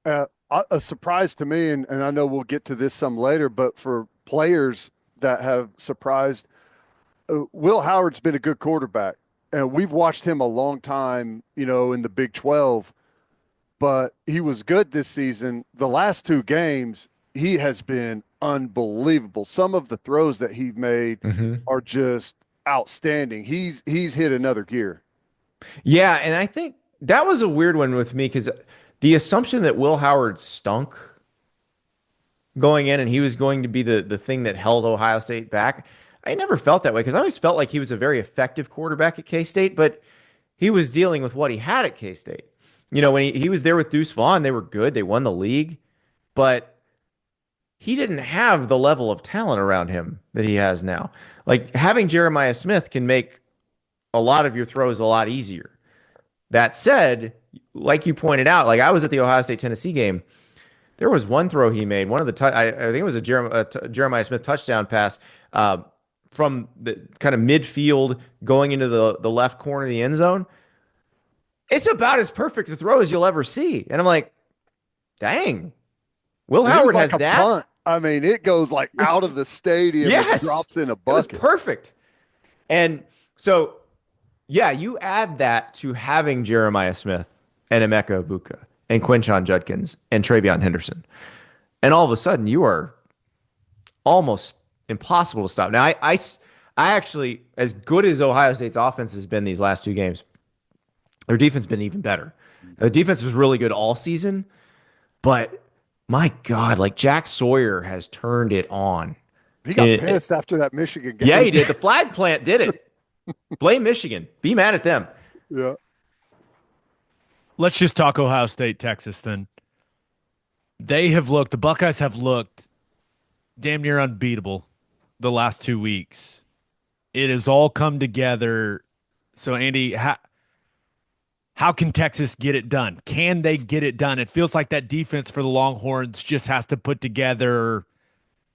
A surprise to me, and I know we'll get to this some later, but for players that have surprised, Will Howard's been a good quarterback, and we've watched him a long time, in the Big 12, but he was good this season. The last two games, he has been unbelievable. Some of the throws that he made Hmm. are just outstanding. He's hit another gear. Yeah, and I think that was a weird one with me because the assumption that Will Howard stunk going in and he was going to be the thing that held Ohio State back, I never felt that way because I always felt like he was a very effective quarterback at K-State, but he was dealing with what he had at K-State. When he was there with Deuce Vaughn, they were good. They won the league, but he didn't have the level of talent around him that he has now. Like having Jeremiah Smith can make a lot of your throws a lot easier. That said, like you pointed out, like I was at the Ohio State Tennessee game. There was one throw he made, one of the I think it was a Jeremiah Smith touchdown pass from the kind of midfield going into the left corner of the end zone. It's about as perfect a throw as you'll ever see, and I'm like, dang, Will And it was Howard like has a that. punt. I mean, it goes like out of the stadium and Yes, drops in a it was bucket. perfect. And so, yeah, you add that to having Jeremiah Smith and Emeka Ibuka and Quinshon Judkins and Travion Henderson. And all of a sudden, you are almost impossible to stop. Now, I actually, as good as Ohio State's offense has been these last two games, their defense has been even better. The defense was really good all season, but my God, like Jack Sawyer has turned it on. He got And pissed after that Michigan yeah, game. he did. The flag plant did it. Blame Michigan. Be mad at them. Yeah. Let's just talk Ohio State, Texas then. The Buckeyes have looked damn near unbeatable the last 2 weeks. It has all come together. So, Andy, how can Texas get it done? Can they get it done? It feels like that defense for the Longhorns just has to put together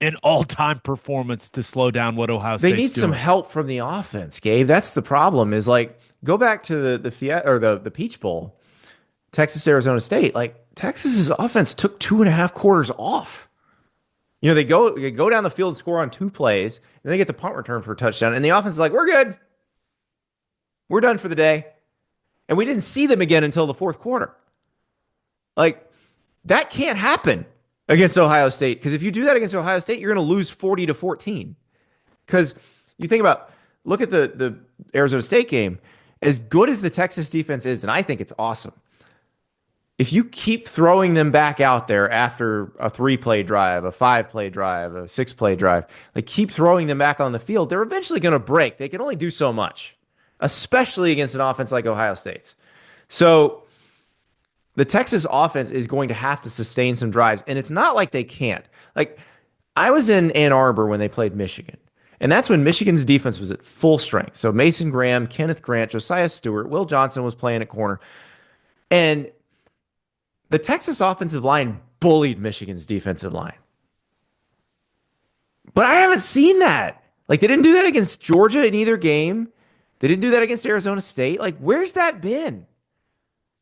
an all-time performance to slow down what Ohio They State's need some doing. help from the offense, Gabe. That's the problem. Is like go back to the Peach Bowl, Texas Arizona State. Like Texas's offense took 2.5 quarters off. They go down the field and score on two plays, and they get the punt return for a touchdown, and the offense is like, we're good, we're done for the day, and we didn't see them again until the fourth quarter. Like that can't happen against Ohio State because if you do that against Ohio State, you're going to lose 40-14. Because you think about, look at the Arizona State game. As good as the Texas defense is, and I think it's awesome, if you keep throwing them back out there after a 3-play drive, a 5-play drive, a 6-play drive, like keep throwing them back on the field, they're eventually going to break. They can only do so much, especially against an offense like Ohio State's. So the Texas offense is going to have to sustain some drives, and it's not like they can't. Like I was in Ann Arbor when they played Michigan. And that's when Michigan's defense was at full strength. So Mason Graham, Kenneth Grant, Josiah Stewart, Will Johnson was playing at corner. And the Texas offensive line bullied Michigan's defensive line. But I haven't seen that. Like they didn't do that against Georgia in either game. They didn't do that against Arizona State. Like where's that been?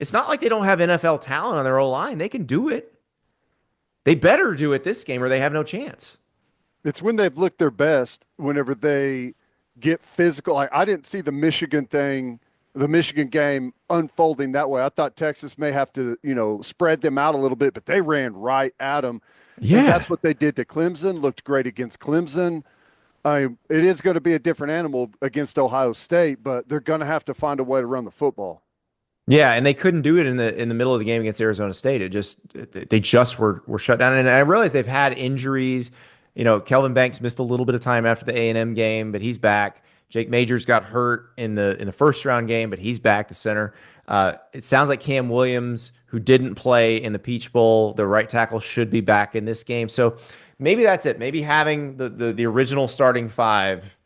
It's not like they don't have NFL talent on their O line. They can do it. They better do it this game or they have no chance. It's when they've looked their best whenever they get physical. Like I didn't see the Michigan game unfolding that way. I thought Texas may have to, spread them out a little bit, but they ran right at them. And Yeah. that's what they did to Clemson. Looked great against Clemson. It is going to be a different animal against Ohio State, but they're going to have to find a way to run the football. Yeah, and they couldn't do it in the middle of the game against Arizona State. They just were shut down. And I realize they've had injuries. Kelvin Banks missed a little bit of time after the A&M game, but he's back. Jake Majors got hurt in the first round game, but he's back to center. It sounds like Cam Williams, who didn't play in the Peach Bowl, the right tackle, should be back in this game. So maybe that's it. Maybe having the original starting five,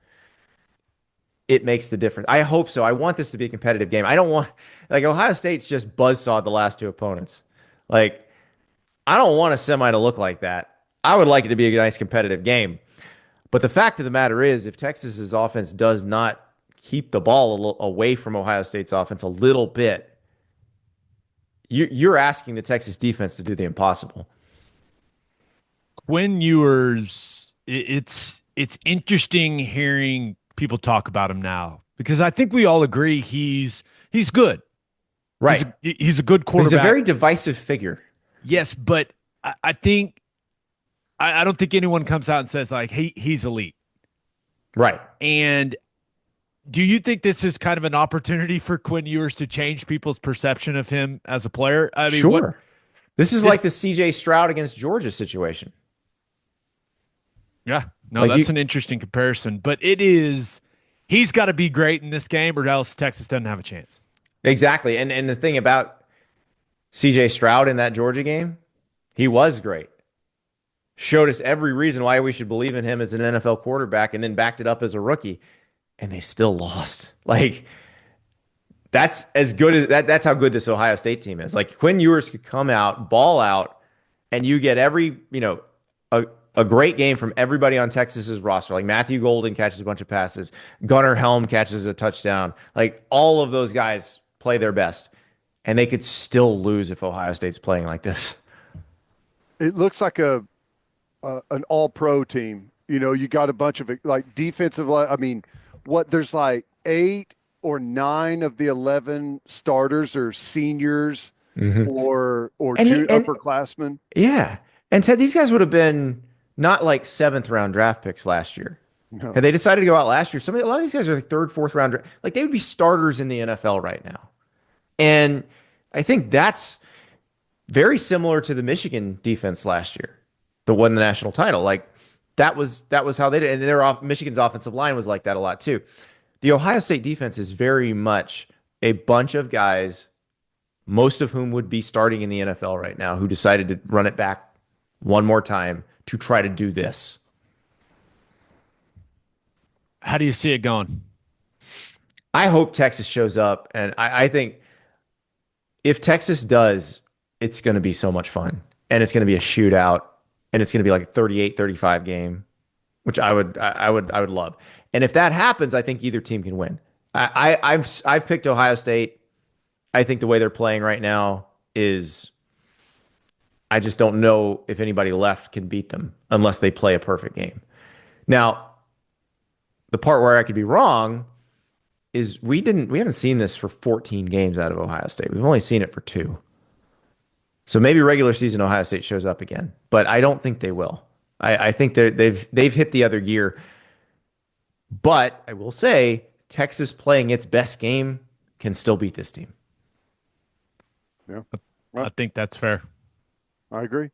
it makes the difference. I hope so. I want this to be a competitive game. I don't want like Ohio State's just buzzsawed the last two opponents. Like I don't want a semi to look like that. I would like it to be a nice competitive game. But the fact of the matter is, if Texas's offense does not keep the ball away from Ohio State's offense a little bit, you're asking the Texas defense to do the impossible. Quinn Ewers, it's interesting hearing people talk about him now because I think we all agree he's good. Right. He's a good quarterback. He's a very divisive figure. Yes, but I think I don't think anyone comes out and says like he's elite. Right. And do you think this is kind of an opportunity for Quinn Ewers to change people's perception of him as a player? I mean, sure. This is like the CJ Stroud against Georgia situation. Yeah. No, that's an interesting comparison. But he's got to be great in this game or else Texas doesn't have a chance. Exactly. And the thing about CJ Stroud in that Georgia game, he was great. Showed us every reason why we should believe in him as an NFL quarterback and then backed it up as a rookie. And they still lost. Like, that's as good as that. That's how good this Ohio State team is. Like, Quinn Ewers could come out, ball out, and you get a great game from everybody on Texas's roster. Like, Matthew Golden catches a bunch of passes, Gunnar Helm catches a touchdown. Like, all of those guys play their best, and they could still lose if Ohio State's playing like this. It looks like an all-pro team. You got a bunch of like defensive. I mean, there's like 8 or 9 of the 11 starters are seniors or upperclassmen. Yeah, and Ted, these guys would have been not like 7th round draft picks last year. No. Had they decided to go out last year, a lot of these guys are like 3rd, 4th round. Like, they would be starters in the NFL right now. And I think that's very similar to the Michigan defense last year that won the national title. Like, that was how they did. And Michigan's offensive line was like that a lot too. The Ohio State defense is very much a bunch of guys, most of whom would be starting in the NFL right now, who decided to run it back one more time to try to do this. How do you see it going? I hope Texas shows up, and I think if Texas does, it's going to be so much fun, and it's going to be a shootout, and it's going to be like a 38-35 game, which I would love. And if that happens, I think either team can win. I've picked Ohio State. I think the way they're playing right now is, I just don't know if anybody left can beat them unless they play a perfect game. Now, the part where I could be wrong is we haven't seen this for 14 games out of Ohio State. We've only seen it for 2. So maybe regular season Ohio State shows up again, but I don't think they will. I think they've hit the other gear. But I will say, Texas playing its best game can still beat this team. Yeah, I think that's fair. I agree.